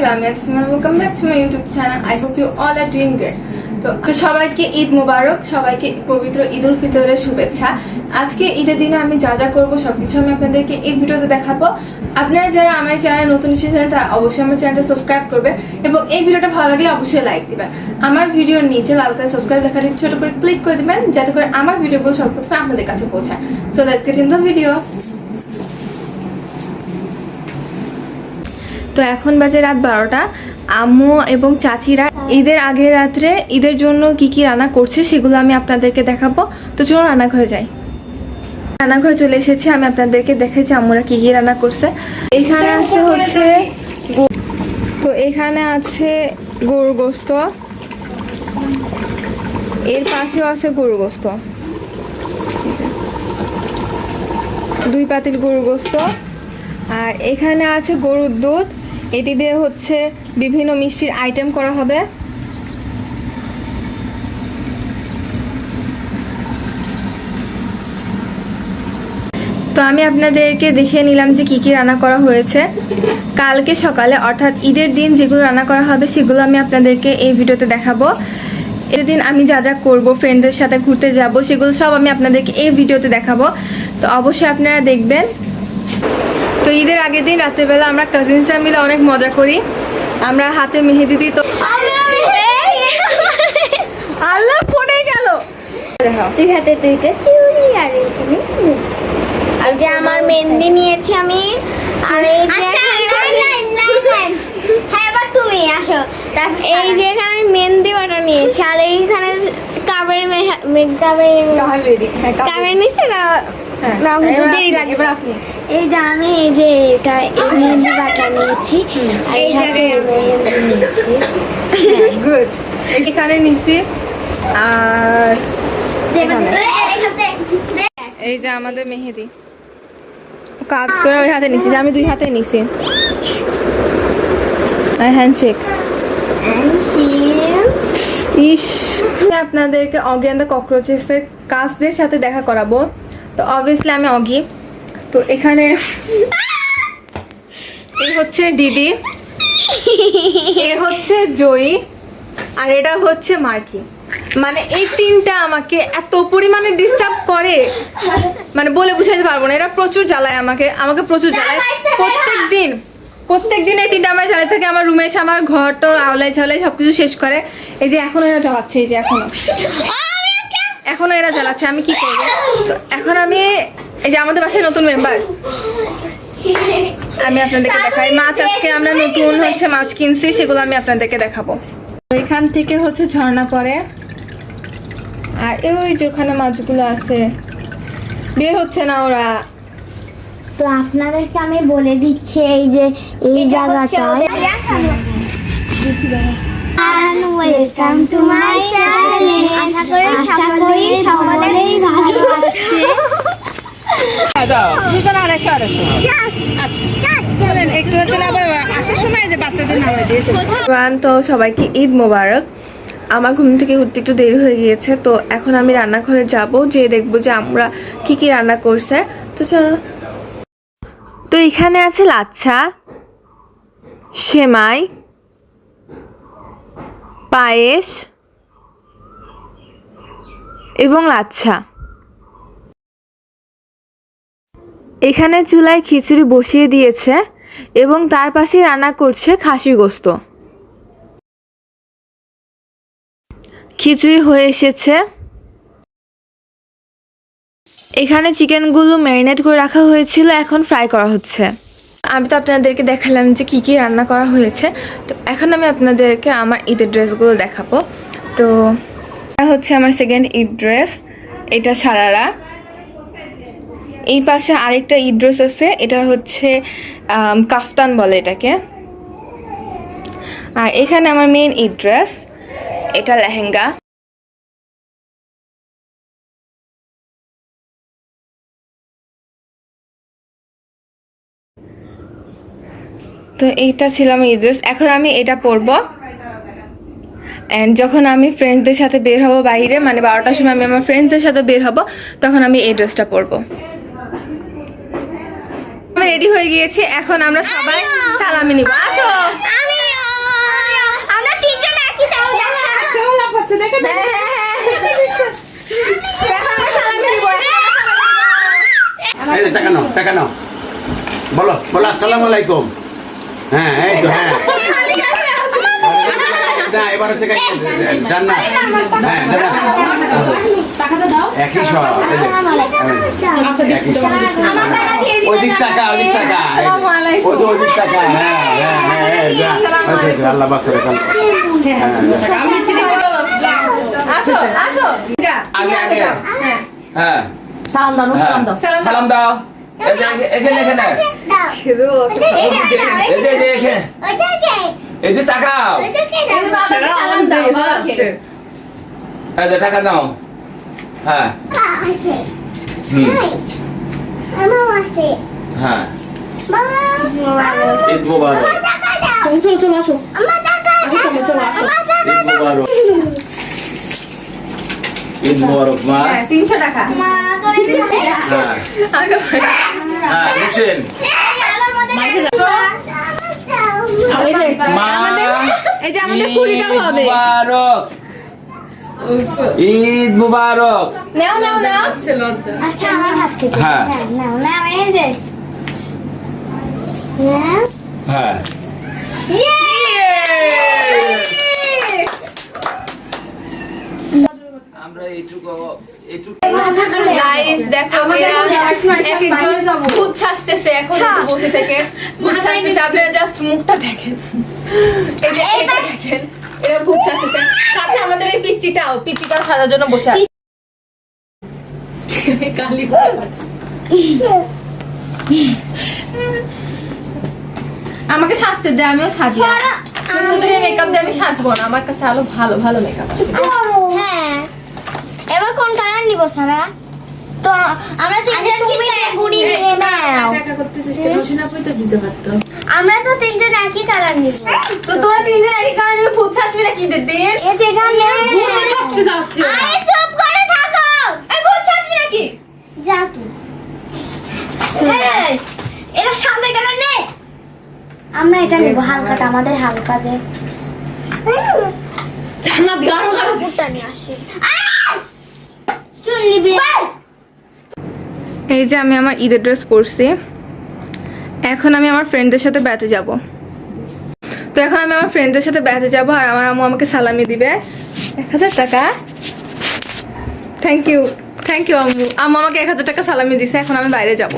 Welcome back to my YouTube channel. I hope you all are doing great. তো সবাইকে ঈদ মোবারক, সবাইকে পবিত্র ঈদ উল ফিতরের শুভেচ্ছা। আজকে ঈদের দিনে আমি যা যা করবো সবকিছু আমি আপনাদেরকে এই ভিডিওতে দেখাবো। আপনারা যারা আমার চ্যানেল নতুন এসেছেন তারা অবশ্যই আমার চ্যানেলটা সাবস্ক্রাইব করবে এবং এই ভিডিওটা ভালো লাগলে অবশ্যই লাইক দিবেন। আমার ভিডিওর নিচে লাল কালার সাবস্ক্রাইব লেখাটি ছোট করে ক্লিক করে দিবেন যাতে করে আমার ভিডিওগুলো সর্বপ্রথমে আপনাদের কাছে পৌঁছায়। So let's get in the video. তো এখন বাজে রাত 12টা। আম্মু এবং চাচিরা ঈদের আগের রাত্রে ঈদের জন্য কি কি রান্না করছে সেগুলো আমি আপনাদেরকে দেখাবো। তো চলুন রান্নাঘরে যাই। রান্নাঘরে চলে এসেছি, আমি আপনাদেরকে দেখেছি আম্মুরা কি কি রান্না করছে। এখানে আছে হচ্ছে এখানে আছে গরুর গোস্ত, এর পাশেও আছে গরুর গোস্ত, 2 পাতিল গরুর গোস্ত। আর এখানে আছে গরুর দুধ, এটি দিয়ে হচ্ছে বিভিন্ন মিষ্টির আইটেম করা হবে। তো আমি আপনাদেরকে দেখিয়ে নিলাম যে কি কি রান্না করা হয়েছে। কালকে সকালে অর্থাৎ ঈদের দিন যেগুলো রান্না করা হবে সেগুলো আমি আপনাদেরকে এই ভিডিওতে দেখাবো। এর দিন আমি যা যা করবো, ফ্রেন্ডদের সাথে ঘুরতে যাব, সেগুলো সব আমি আপনাদেরকে এই ভিডিওতে দেখাবো। তো অবশ্যই আপনারা দেখবেন। তো ঈদের আগের দিন রাত্রেবেলা আমরা কাজিনসরা মিলে অনেক মজা করি। আমরা হাতে মেহেদি দিই। তো আল্লাহ পড়ে গেল। তুই হাতে 2টা চুড়ি আর এখানে এই যে আমার মেহেদি নিয়েছি আমি। আর এই যে হ্যাঁ এবার তুমি আসো। এই যে এখানে মেহেদি বাটা নিয়েছি আর এইখানে কাবেরি নিয়েছে না। এই যে আমি এই যে এটা মেহেদি বাটা নিয়েছি আর এই জায়গায় মেহেদি নিয়েছি। গুড। এখানে নিছি আর এই যে আমাদের মেহেদি কাপ করে ওই হাতে নিছি, আমি 2 হাতে নিছি। হ্যান্ডশেক। ইস, আপনাদেরকে অগি অ্যান্ড দ্য ককরোচেসের কাজদের সাথে দেখা করাবো। তো অবভিয়াসলি আমি অগি। তো এখানে এই হচ্ছে ডিডি, এ হচ্ছে জয়ী, আর এটা হচ্ছে মার্কি। মানে এই 3টা আমাকে এত পরিমাণে ডিস্টার্ব করে, মানে বলে বুঝাইতে পারবো না। এরা প্রচুর জ্বালায় আমাকে প্রচুর জ্বালায়। প্রত্যেক দিন এই 3টা আমার জ্বালায় থাকে। আমার রুমে এসে আমার ঘরটা আওলাই ঝালাই সবকিছু শেষ করে। এই যে এখনো এরা জ্বালাচ্ছে, এই যে এখনো এরা জ্বালাচ্ছে। আমি কি করবো? তো এখন আমি এই যে আমাদের বাসায় নতুন মেম্বার, আমি আপনাদেরকে দেখাই। মাছ আজকে আমরা নতুন হচ্ছে মাছ কিনছি, সেগুলো আমি আপনাদেরকে দেখাবো। এখান থেকে হচ্ছে ঝর্ণা পড়ে আর ওই যে ওখানে মাছগুলো আছে, বের হচ্ছে না ওরা। তো আপনাদেরকে আমি বলে দিচ্ছি এই যে এই জায়গাটায় ওয়েলকাম টু মাই চ্যানেল। আশা করি সকলেই ভালো আছে। তো সবাইকে ঈদ মোবারক। আমার ঘুম থেকে উঠতে একটু দেরি হয়ে গিয়েছে, তো এখন আমি রান্নাঘরে যাব, যে দেখবো যে আমরা কি কি রান্না করছে। তো চলো। তো এখানে আছে লাচ্ছা, সেমাই, পায়েস এবং লাচ্ছা। এখানে চুলায় খিচুড়ি বসিয়ে দিয়েছে এবং তার পাশে রান্না করছে খাসির গোস্ত। খিচুড়ি হয়ে এসেছে। এখানে চিকেনগুলো ম্যারিনেট করে রাখা হয়েছিল, এখন ফ্রাই করা হচ্ছে। আমি তো আপনাদেরকে দেখালাম যে কি কি রান্না করা হয়েছে। তো এখন আমি আপনাদেরকে আমার ঈদের ড্রেসগুলো দেখাবো। তো এটা হচ্ছে আমার সেকেন্ড ঈদ ড্রেস, এটা সারারা। এই পাশে আরেকটা ঈদ ড্রেস আছে, এটা হচ্ছে কাফতান বলে এটাকে। আর এখানে আমার মেইন ঈদ ড্রেস, এটা লেহেঙ্গা। তো এইটা ছিল আমার ঈদ ড্রেস। এখন আমি এটা পরবো, অ্যান্ড যখন আমি ফ্রেন্ডসদের সাথে বের হব বাইরে, মানে 12টার সময় আমি আমার ফ্রেন্ডসদের সাথে বের হব, তখন আমি এই ড্রেসটা পরবো। আমি রেডি হয়ে গিয়েছি, এখন আমরা সবাই সালামি নিব। আসো। এই যে টাকা নাও বলো বলো আসসালামু আলাইকুম। হ্যাঁ এই তো হ্যাঁ না এবার হচ্ছে জান্নাত। হ্যাঁ জান্নাত একই সব একই সব অধিক টাকা ওই তো অধিক টাকা। হ্যাঁ হ্যাঁ হ্যাঁ যা আচ্ছা আচ্ছা আল্লাহ বাঁচাবে আসো আসো আগে আগে হ্যাঁ সালাম দাও সালাম দাও এখানে এখানে এই যে টাকাও এই যে টাকা দাও। হ্যাঁ হ্যাঁ ঈদ মোবারক চলো আসো ঈদ মোবারক মা। 300 টাকা। হ্যাঁ হ্যাঁ হোসেন মা এই যে আমাদের কুড়িটা হবে। মুবারক ঈদ মুবারক। নাও নাও নাও আচ্ছা আমার হাত থেকে হ্যাঁ। নাও নাও এই যে হ্যাঁ আমরা এইটুকু গাইস দেখো একজন ভূত ছাড়তেছে এখন বসে থেকে ভূত ছাড়তেছে। আপনারা জাস্ট মুখটা দেখেন, এই যে এটা দেখেন, এরা ভূত ছাড়তেছে। সাথে আমাদের এই পিচ্চিটাও সাজার জন্য বসে আছে। আমাকে সাজতে দে, আমিও সাজি। কিন্তু তোদের মেকআপ দিয়ে আমি সাজবো না, আমার কাছে আরো ভালো ভালো মেকআপ আছে। হ্যাঁ এবার কোন কালার নিব সারা? তো আমরা তিনজন তুমি গুড়ি নিয়ে নাও। আমরা তো তিনজন একই কালার নিব। তো তোরা তিনজন একই কালার নিবে, ভূত সাজবি নাকি ঈদের দিন? এই যে গানে ভূতে সাজতে যাচ্ছে। আরে চুপ করে থাকো। এই ভূত সাজবি নাকি? যা তুই। এই এরা সামনে কালার নে। আমরা এটা নিব হালকাটা, আমাদের হালকা যে জান্নাত গাঢ় গাঢ় পুরটা নিয়ে আসি। চুল নিবি? এই যে আমি আমার ঈদের ড্রেস পরছি, এখন আমি আমার ফ্রেন্ডদের সাথে বেড়াতে যাব। তো এখন আমি আমার ফ্রেন্ডদের সাথে বেড়াতে যাব, আর আমার আম্মু আমাকে সালামি দিবে 1000 টাকা। থ্যাংক ইউ আম্মু। আম্মু আমাকে 1000 টাকা সালামি দিছে। এখন আমি বাইরে যাব।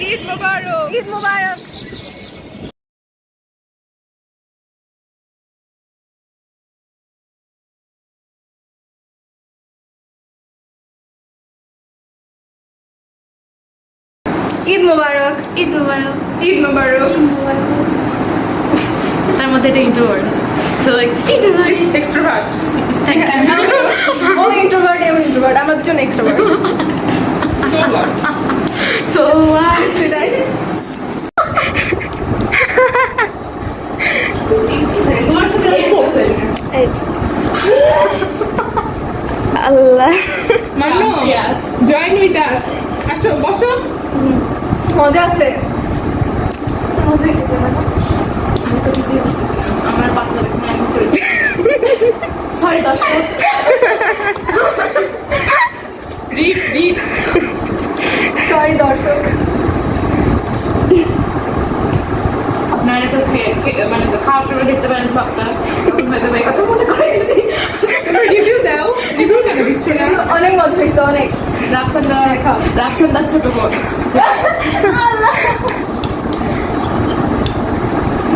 ঈদ মোবারক, ঈদ মোবারক। ঈদ মোবারক, ঈদ মোবারক, ঈদ মোবারক। তার মধ্যে এটা introvert so like introvert extrovert. ও ইন্ট্রোভার্ট, এও ইন্ট্রোভার্ট, আমরা দুজন এক্সট্রোভার্ট। সো সেটাই। আল্লাহ Manu, join with us. আসো বসো। মজা আছে। আমি তো কিছুই বুঝতেছি না আমার পাতলা বেগুনি আমি করি সরি দর্শক রিপ সরি দর্শক। আপনারা তো মানে খাওয়ার সময় দেখতে পারেন আপনারা হয়তো এই কথা মনে করেছি রিভিউ দাও। রিভিউ কেন দিচ্ছ না? অনেক মজা হয়েছে, অনেক। রাফসান্দা ছোট বোন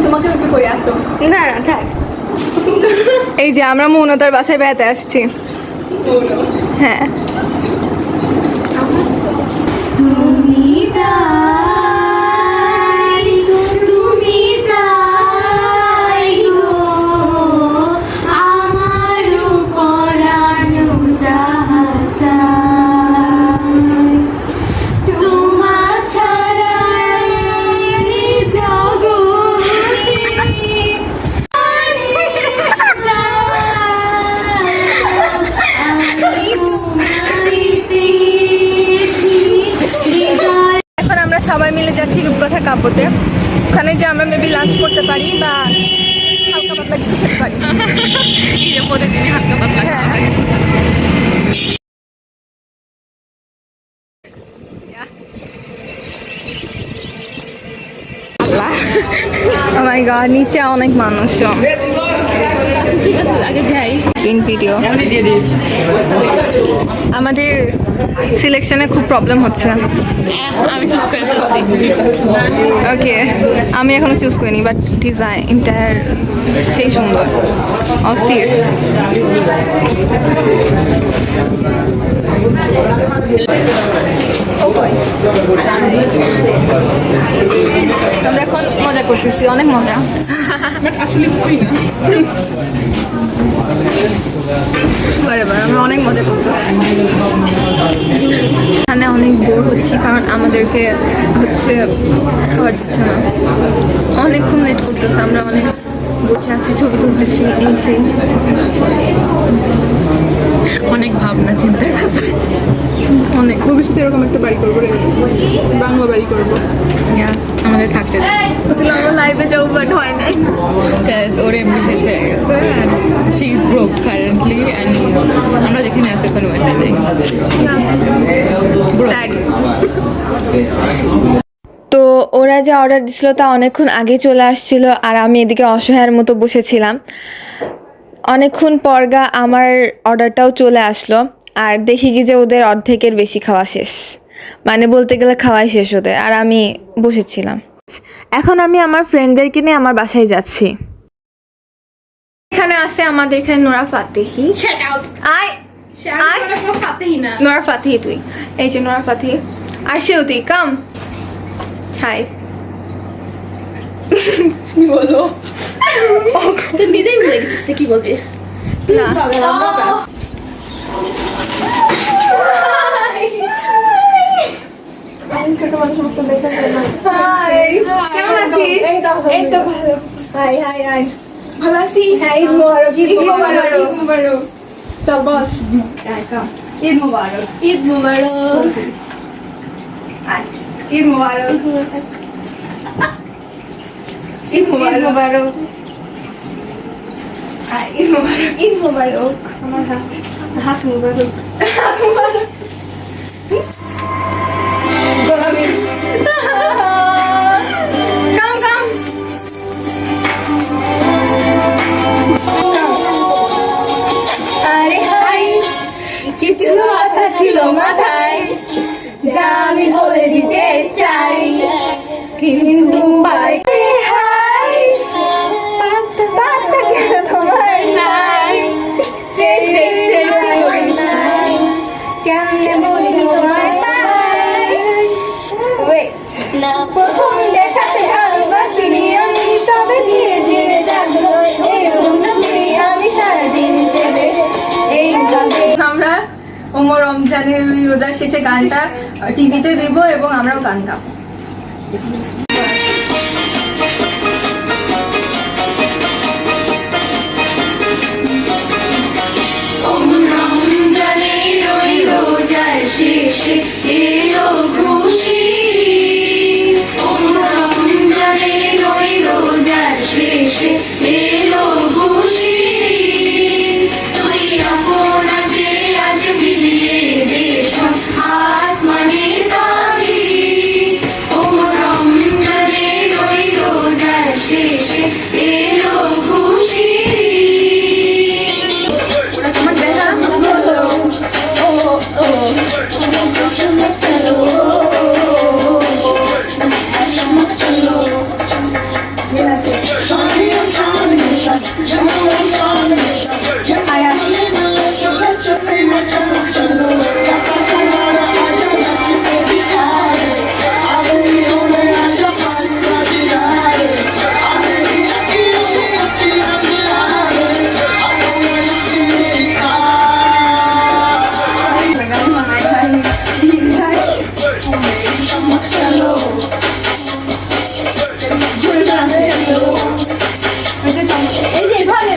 তোমাকে একটু করে আসো। না না থাক। এই যে আমরা মৌনতার বাসায় বেড়াতে আসছি। হ্যাঁ তুমি তাই গো আমার পরানো যাহা চায় তোমা ছাড়া এই জগতে যে আমরা মেবি লাঞ্চ করতে পারি বা হালকা পাতলা কিছু খেতে পারি। ঈদে প্রতিদিনই হালকা পাতলা খাওয়া হয়। Oh my god, নিচে অনেক মানুষ। আচ্ছা ঠিক আছে আগে যাই। Doing video. আমাদের সিলেকশনে খুব প্রবলেম হচ্ছে। আমি চুজ করে ফেলছি। ওকে, আমি এখনো চুজ করিনি, বাট ডিজাইন ইন্টার সেই সুন্দর, অস্থির। আমরা এখন মজা করতেছি, অনেক মজা। বাট আসলে কিছুই না। বারে আমরা অনেক মজা করতেছি। এখানে অনেক বোর হচ্ছি কারণ আমাদেরকে হচ্ছে খাবার দিচ্ছে না, অনেকক্ষণ লেট করতেছে। আমরা অনেক বসে আছি, ছবি তুলতেছি, এই সেই। অনেক ভাবনা চিন্তার ব্যাপার। অনেক ভবিষ্যতে এরকম একটা বাড়ি করবো রে, বাংলা বাড়ি করবো। আমাদের থাকতে আমরা লাইভে যাবো, বাট হয় নাই। বিকজ ওর এমনি শেষ হয়ে গেছে and she is broke currently and আমরা যেখানে আছি ওখানে ওয়াইফাই নেই। Sad. তো ওরা যা অর্ডার দিছিল তা অনেকক্ষণ আগে চলে আসছিল, আর আমি এদিকে অসহায়ের মতো বসেছিলাম। অনেকক্ষণ পরগা আমার অর্ডারটাও চলে আসলো, আর দেখি কি যে ওদের অর্ধেকের বেশি খাওয়া শেষ, মানে বলতে গেলে খাওয়াই শেষ ওদের, আর আমি বসেছিলাম। এখন আমি আমার ফ্রেন্ডদেরকে নিয়ে আমার বাসায় যাচ্ছি। এখানে আছে আমাদের এখানে নোরা ফাতেহি। আয় আয় নোরা ফাতেহি, তুই এই যে নোরা ফাতেহি, আর সেও তুই কাম। হাই বলো, তুই নিজেই ভুলে গেছিস তুই কি বলবি? না কেমন আছিস? এই তো ভালো। হাই হাই হাই, ভালো আছিস? ঈদ মোবারক, ঈদ মোবারক। চল বস, ঈদ মোবারক, ঈদ মোবারক, ঈদ মোবারক, ঈদ মোবারক, ঈদ মোবারক, ঈদ মোবারক। আমার হাত মোবারক, হাত মোবারক। গোলামি কাম কাম। আরে হাই, কিছু আশা ছিল মাথায় যা আমি বলে দিতে চাই, কিন্তু বাইরে হাই পাত্তা কেন তোমার নাই, নাই কেমনে বলি তোমায় পাই। ওয়েট, প্রথম দেখাতে ভালোবাসিনি আমি, তবে ধীরে ধীরে জাগলো এই অনুভূতি, আমি সারাদিন ভেবে এইভাবে। আমরা ওমর রমজানের ওই রোজার শেষে গানটা টিভিতে দিব এবং আমরাও গান গাবো। শেষে এলো খুশি, রমজানের ওই রোজার শেষে এলো খুশি, তুই আপনাকে আজ মিলিয়ে দেশ আসমানের দাবি, রমজানের ওই রোজার শেষে এলো খুশি। আমার দেখা হলো, এই যে এভাবে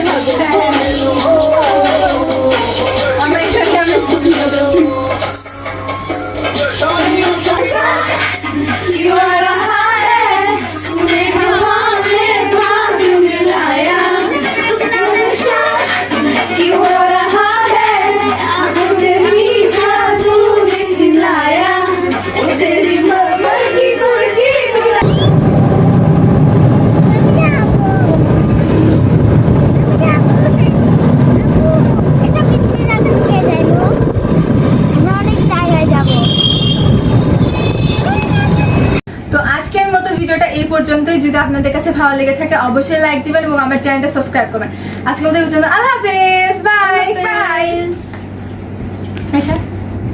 পর্যন্তই। যদি আপনাদের কাছে ভালো লেগে থাকে অবশ্যই লাইক দিবেন এবং আমার চ্যানেলটা সাবস্ক্রাইব করবেন। আজকে মতো এই পর্যন্ত, আল্লাহ হাফেজ, বাই বাই। আচ্ছা